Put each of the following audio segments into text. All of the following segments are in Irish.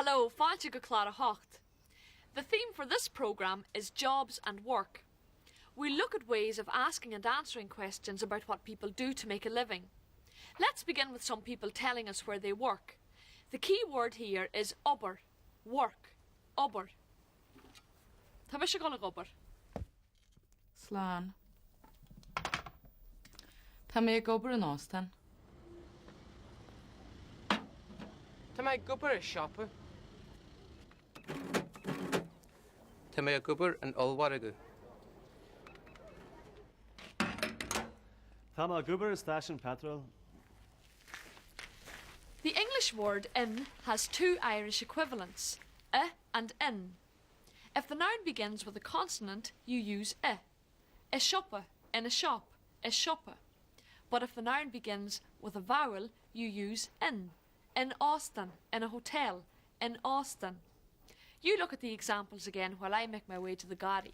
Hello, fáilte go clár a hocht. The theme for this programme is jobs and work. We look at ways of asking and answering questions about what people do to make a living. Let's begin with some people telling us where they work. The key word here is obair, work, obair. Tá mis go obair. Slán. Tá mé gobar an Austin. Tá mé gobar a shopper. Tá mé gobar an olwaragu. Tá má gobar a station petrol. The English word in has two Irish equivalents, and in. If the noun begins with a consonant, you use I. A shopper, in a shop, a shopper. But if the noun begins with a vowel, you use in. In Austin, in a hotel, in Austin. You look at the examples again while I make my way to the Gaeilge.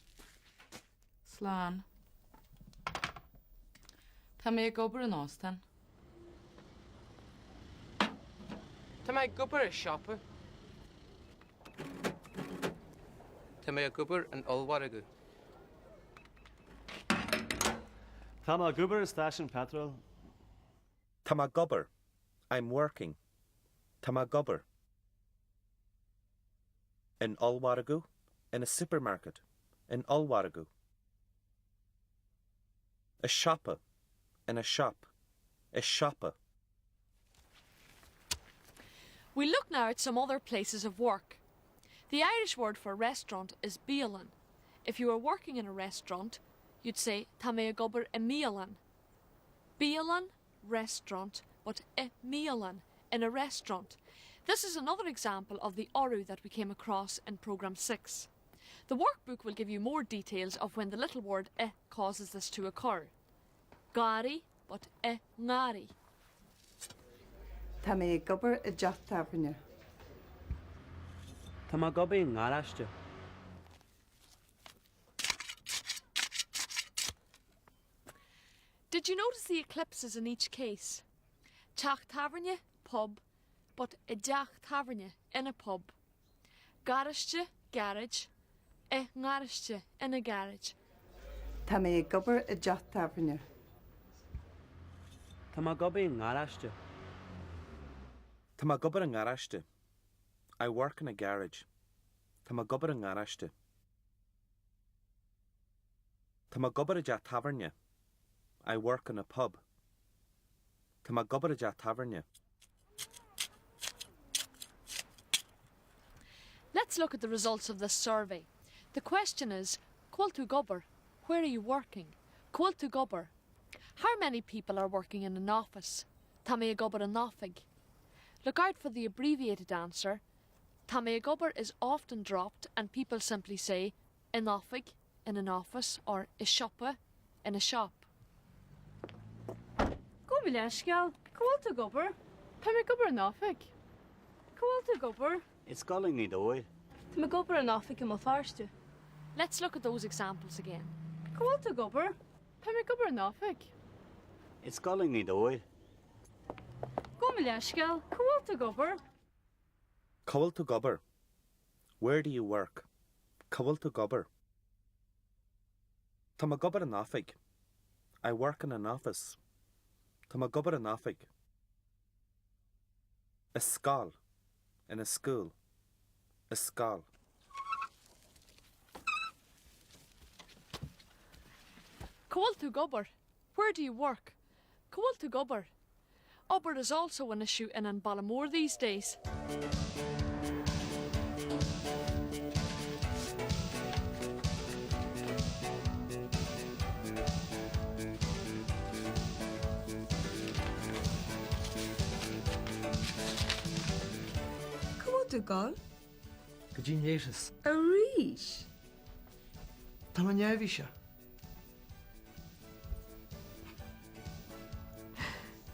Slán. Tá mé gobar an Austin. Tá mé gobar a shopper. Tá mé gobar an olwaragu. Tá má gobar a station petrol. Tá má gobar. I'm working. Tá má gobar. In Olwaragu, in a supermarket, in Olwaragu. A shopper, in a shop, a shopper. We look now at some other places of work. The Irish word for restaurant is bíolan. If you were working in a restaurant, you'd say tá mé gobar a míolan. Bíolan, restaurant, but a míolan, in a restaurant. This is another example of the oru that we came across in Programme 6. The workbook will give you more details of when the little word causes this to occur. Gari, but ngari. Tá mé gobar a deacht taifne. Tá má gobar an ngáraiste. Did you notice the eclipses in each case? Teach taverne, pub, but a deach taverne, in a pub. Gariste, garage, ngariste, in a garage. Tá mé gobar a deacht taifne. Tá má gobar an ngáraiste. Tá má gobar an ngáraiste. I work in a garage. Tá má gobar an ngáraiste. Tá má gobar a deacht taverne. I work in a pub. Tá má gobar a deacht taverne. Let's look at the results of this survey. The question is, Quiltu Gobber, where are you working? Quiltu Gobber. How many people are working in an office? Tá mé gobar an office. Look out for the abbreviated answer. Tá mé gobar is often dropped and people simply say in office, in an office, or is shopper, in a shop. Go Gaeilge, Quiltu Gobber. Tá mé gobar an office. Quiltu Gobber. It's calling me dóid. Tá mé gobar an office in farstu. Let's look at those examples again. Quiltu Gobber. Tá mé gobar an office. It's calling me dóid. Go Gaeilge, Quiltu Gobber. Quiltu gobar. Where do you work? Quiltu gobar. Tá má gobar an office. I work in an office. Tá má gobar an office. A scál, in a school. A scál. Quiltu Gobber, where do you work? Quiltu Gobber. Obair is also an issue in Ballamore these days. Quiltu gáil? Go dtín léitas. A ríis. Tá má neamhí se.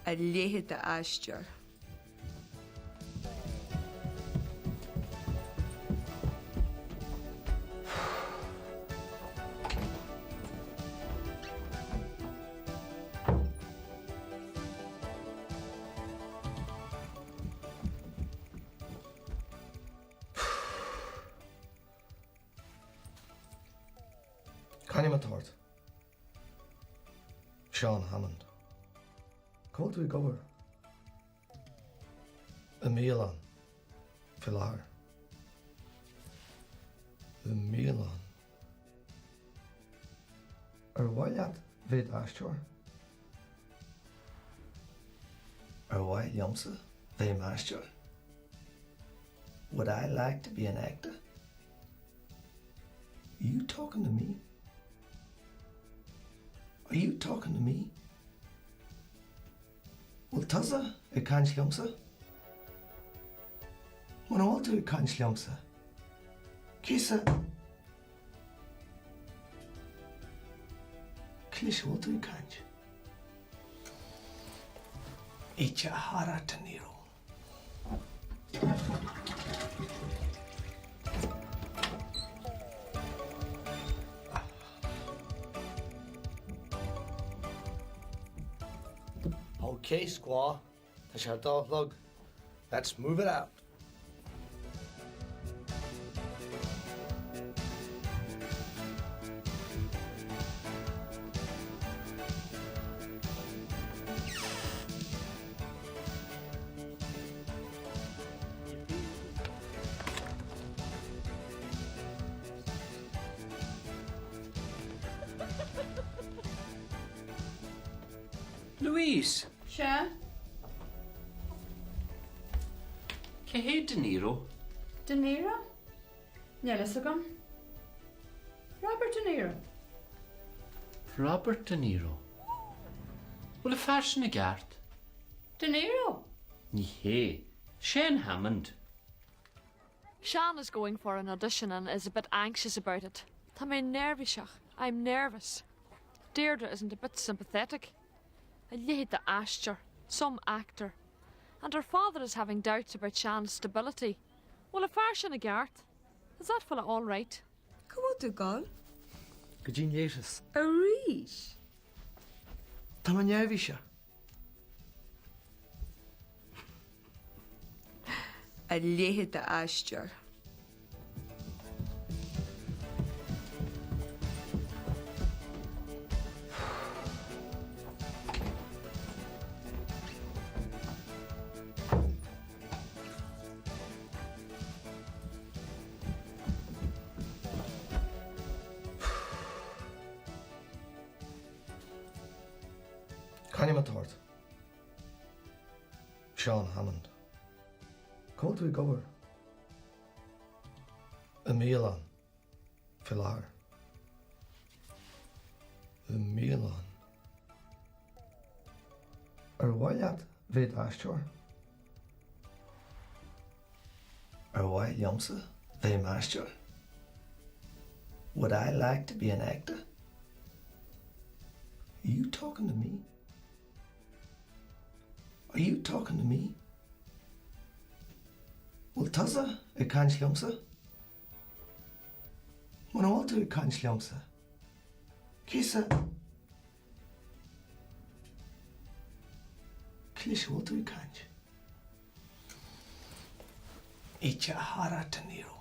A léithe a aistear. Animatort. Sean Hammond. Call to gober. A Milan. Filar. A Milan. Waiad vid astor. Why Yomsa, they master. Would I like to be an actor? Are you talking to me? Are you talking to me? Well, Tuzza, a canch Yomsa. When I want to a canch Yomsa. Kisa. Klish will do canch. Icha hara taniro. Okay, squaw. The shut off log. Let's move it out. Louise, Sure. Cahé De Niro. De Niro? Nellisagam. Robert De Niro. Robert De Niro. Well, a fashion a gart. De Niro? Ní hé. Shane Hammond. Sean is going for an audition and is a bit anxious about it. Tá mé nervishach. I'm nervous. Deirdre isn't a bit sympathetic. A léad the astur, some actor. And her father is having doubts about Sean's stability. Well, a fashion a gart. Is that fella all right? Call to gal. Gajin Yesus. A reach. Tamanyavisha. A léhe the astur. Animatort. Sean Hammond. Call to gober. A Milan. Filar. A Milan. Waiad vid astor. Why Yomsa, they master. Would I like to be an actor? Are you talking to me? Are you talking to me? Well, Tuzza, a canch Yomsa. When I want to a canch Yomsa. Kisa. Klish will do a canch. Icha hara taniro.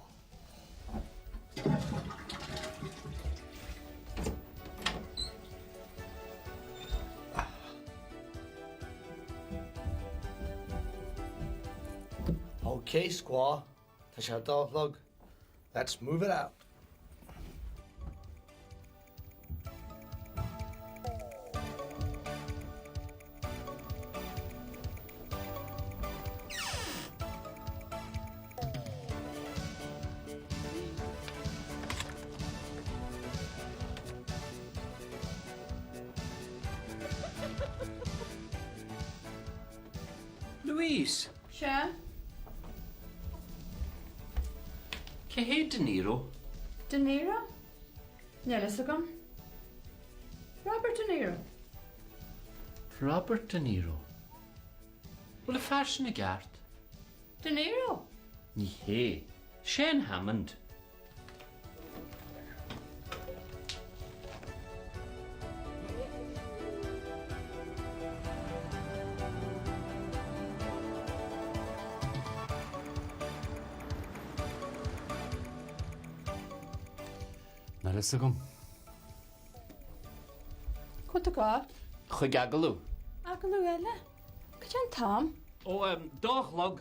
Okay, squaw. The shut off log. Let's move it out. Louise, Sure. Cahé De Niro. De Niro? Nellisagam. Robert De Niro. Robert De Niro. Well, a fashion a gart. De Niro? Ní hé. Shane Hammond. Nellisagam. to go? Chu gagalú. Agalú eile. Could you Tom? Ó dálog.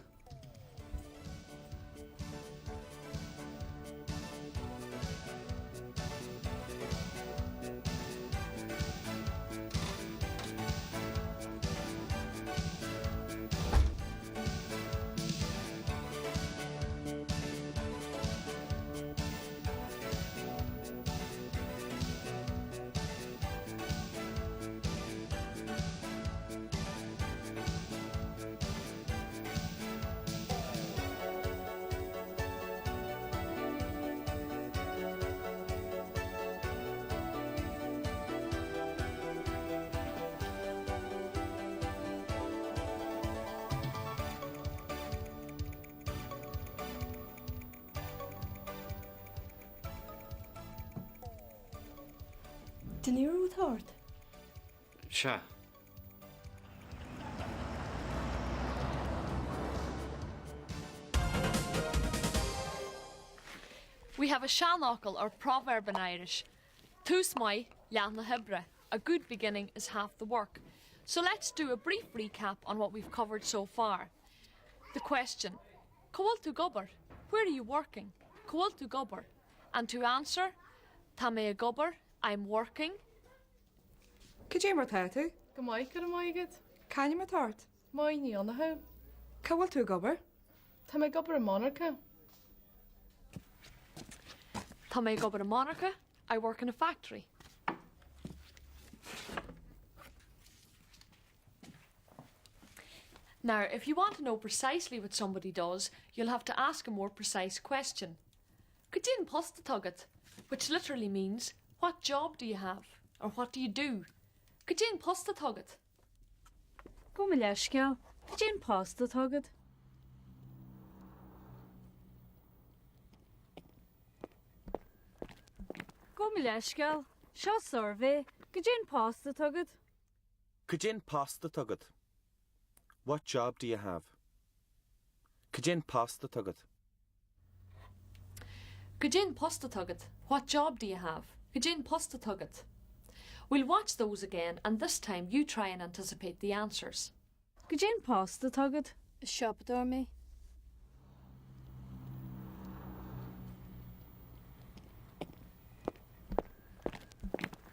Dyn ni rwy'n thord? Se. We have a shanachal or proverb in Irish. Tus mai, lean na hebre. A good beginning is half the work. So let's do a brief recap on what we've covered so far. The question, Coiltu gobar, where are you working? Coiltu gobar. And to answer, Tá mé a gobar, I'm working. Could you matatu? Gymai gyda mai gyd. Can you matart? Mai ni on the home. Cawal to gobber? Ta mai gobar a monarcha. Tá mé a gobar a monarcha, I work in a factory. Now, if you want to know precisely what somebody does, you'll have to ask a more precise question. Gudin postatugget, which literally means, what job do you have? Or what do you do? Gudin postatugget. Go mi leisgeal. Jane pasta tugad. Go mi leisgeal. Seo survey. Gudin pasta tugad. Cajin pasta tugad. What job do you have? Cajin pasta tugad. Gudin postatugget, what job do you have? Gudin postatugget. We'll watch those again, and this time you try and anticipate the answers. Gudin pasta tugad. Shop dormi.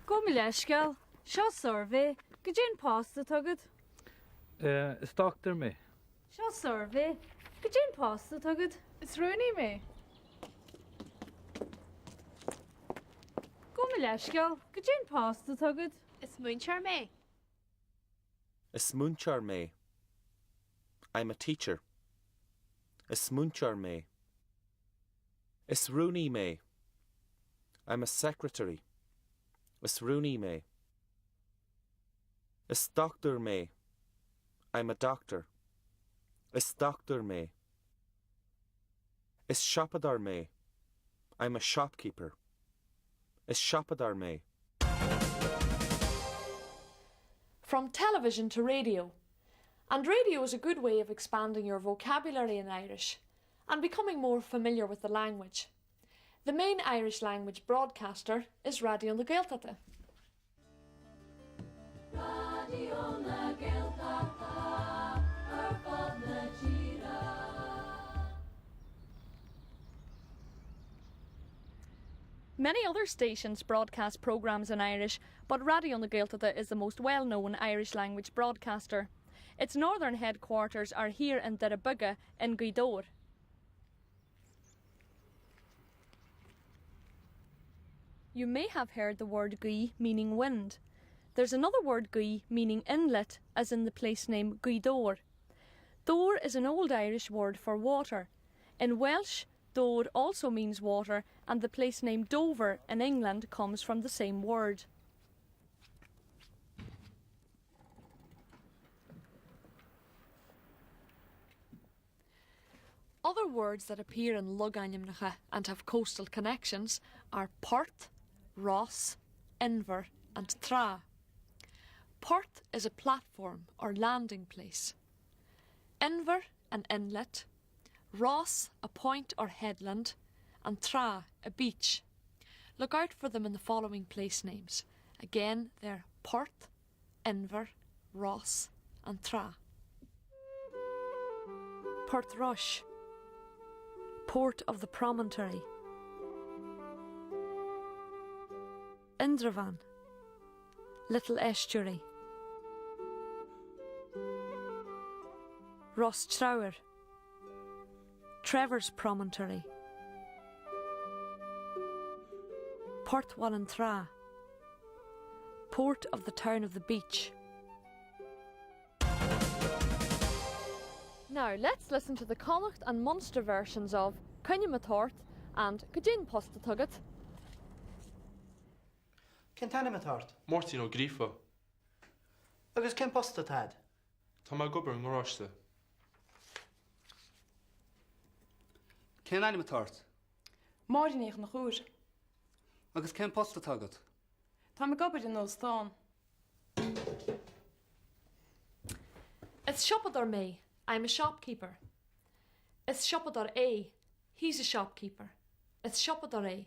Go mi leisgeal. Seo survey. Gudin pasta tugad. Is doctor me? Seo survey. Gudin pasta tugad. It's Rooney me. Go mi leisgeal. Gudin pasta tugad. It's Moonchar me. Ismunchar me. I'm a teacher. Ismunchar me. Isrooney me. I'm a secretary. Isrooney me. Is doctor me. I'm a doctor. Is doctor me. Is shopadar me. I'm a shopkeeper. Is shopadar me. From television to radio. And radio is a good way of expanding your vocabulary in Irish and becoming more familiar with the language. The main Irish language broadcaster is Radio na Gaeltachta. Many other stations broadcast programmes in Irish, but Radio na Gaeltachta is the most well-known Irish language broadcaster. Its northern headquarters are here in Dirabugga in Gaeilge. You may have heard the word Gae meaning wind. There's another word Gae meaning inlet, as in the place name Gaeilge. Dor is an old Irish word for water. In Welsh, Dor also means water, and the place name Dover in England comes from the same word. Other words that appear in Luganimnacha and have coastal connections are port, Ross, Inver and Tra. Port is a platform or landing place. Inver, an inlet. Ross, a point or headland. And Tra, a beach. Look out for them in the following place names. Again, they're Port, Inver, Ross and Tra. Port Rush, port of the promontory. Indravan, little estuary. Rosstrower, Trevor's promontory. Port Wallentra, port of the town of the beach. Now let's listen to the Connacht and Munster versions of Cynne Matort and Gajin Posta Tugget. Cintana matart. Martin ó grífa. Agus cin posta tad. Tá má gobar an gráiste. Cén aine matart. Máidir nach chúr. Agus cén posta tagad. Tá me gobar in Ostáin. It's Shoppador me. I'm a shopkeeper. It's Shoppador A. He's a shopkeeper. It's Shoppador A.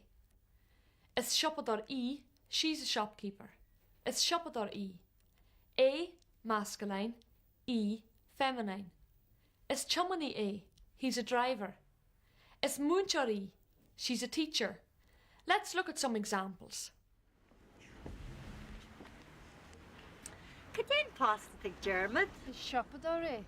It's Shoppador E. She's a shopkeeper. It's Shoppador E. A. Masculine. E. Feminine. It's Chumani A. He's a driver. It's Munchar E. She's a teacher. Let's look at some examples. Cadén pasta ag Dermot? Shoppador A.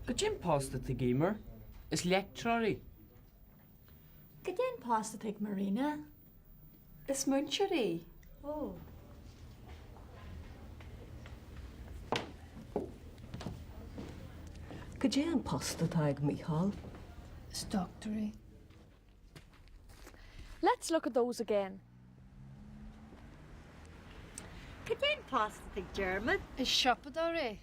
Gajin Posta to Gamer is lecturer. Cadén pasta ag Marina? Is Munchery. Oh. Cadén posta ag Michal? Is doctory. Let's look at those again. Cadén pasta ag Dermot? Is Shoppador A.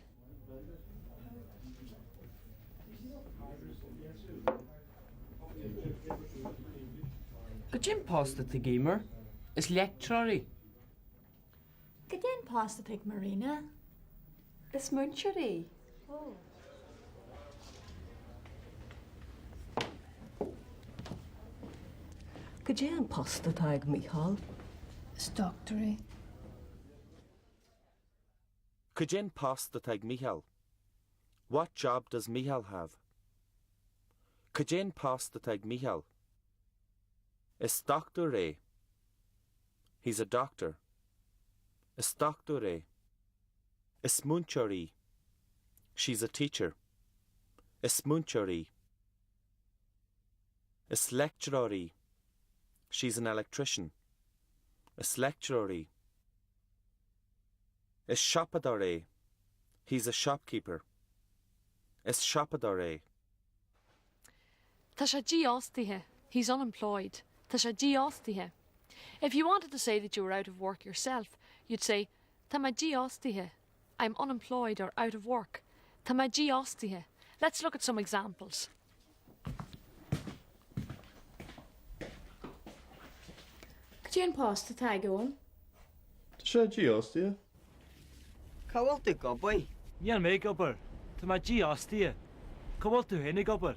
Gajin Posta to Gamer is lecturer. Cadén pasta ag Marina? Is Munchery. Oh. Cadén posta ag Michal? Is doctory. Cajin posta tag Michal. What job does Michal have? Cajin posta tag Michal. Is Doctor A. He's a doctor. Is Doctor A. Is Munchari. She's a teacher. Is Munchari. Is lecturer. She's an electrician. Is lecturer. Is Shoppador A. He's a shopkeeper. Is Shoppador A. Tasha G. He's unemployed. Tasha G. If you wanted to say that you were out of work yourself, you'd say Tama G. I'm unemployed or out of work. Tama G. Let's look at some examples. Cadén pasta ag on? Tá sé díostia. Cáhfuil tú gobaí? Níl mé gobar. Tá má dí ostia. Cobhfuil tú hinna gobar.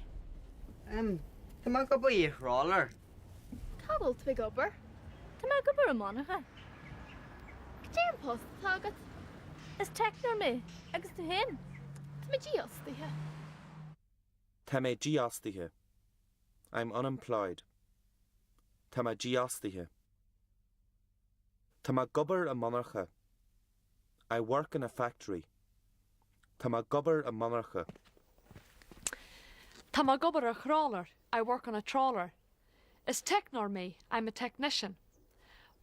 Tá má gobaí i hrálar. Cabal tú gobar? Tá má gobar a manacha. Cadén pasta tagad? Is technar me, agus tú hen? Tá má díostathe. Tame Giastihe. I'm unemployed. Tama Giastihe. Tama gubber a monarcha. I work in a factory. Tama gubber a monarcha. Tama gobar a crawler. I work on a trawler. Is technor me? I'm a technician.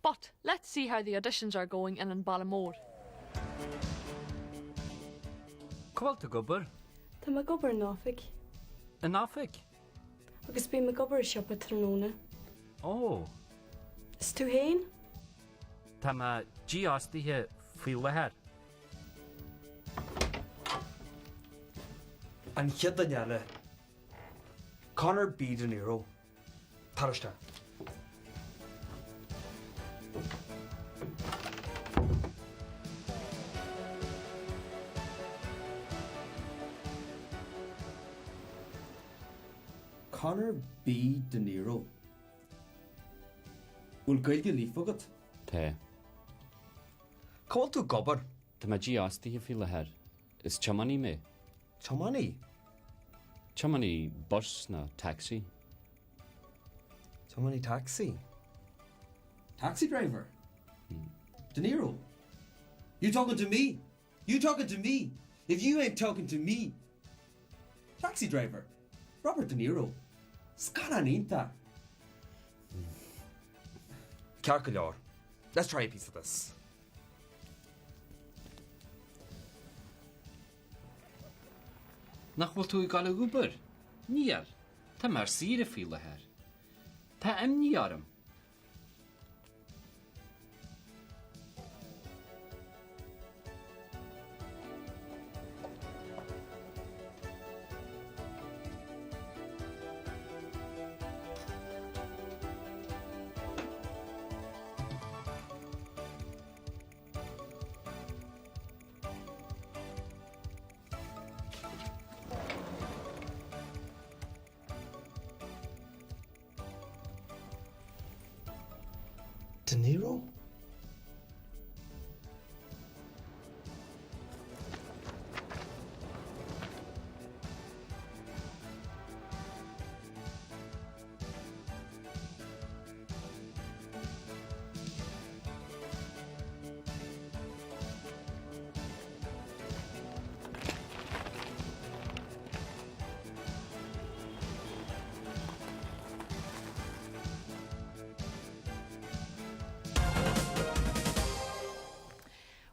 But let's see how the auditions are going in Ballamore. Cobhfuil tú gobar? Tá me gobar náfik. An áfik? Agus bí me gobar siop a tróna. Ó, Is tú héin? tá má díostaithe faoi lethir. An chiad Daniela. Connor B. De Niro. Tarista. Connor B. De Niro. Bhfuil Gaeilge lífagad? Tá. Call tú gobar? Tá má dí ástaithe fi le head. Is chamaní mé? Chamaní? Chamaní bus na taxi. Chamaní taxi? Taxi driver? De Niro? You talking to me? You talking to me? If you ain't talking to me. Taxi driver? Robert De Niro? Scaran ainta. Carcador. Let's try a piece of this. Nach bhfuil tú gal gobar? Níl. Tá mar síre fi le head. Tá níarm. De Niro?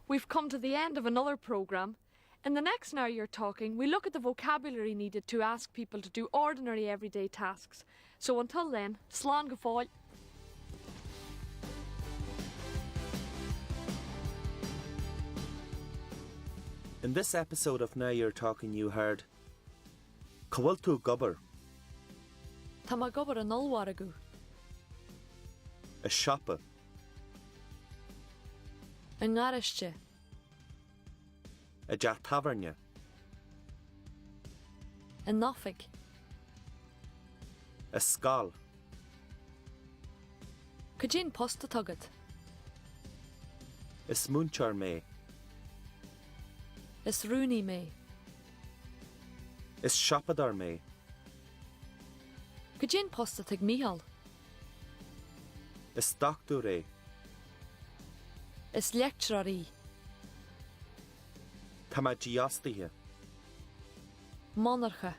We've come to the end of another programme. In the next Now You're Talking, we look at the vocabulary needed to ask people to do ordinary everyday tasks. So until then, slán go fáil. In this episode of Now You're Talking, you heard Cahfuil tú gobar, Tá má gobar an ulhar acu. a shoppa, An ngáiste. a ja taverne, An nofic. a skal, Cajin posta tugad. a smunchar me, Is rúni me. is shoppadar me, Cajin posta tag mihal. is doctor Is lecturari. Tá má giastaithe, Monarcha.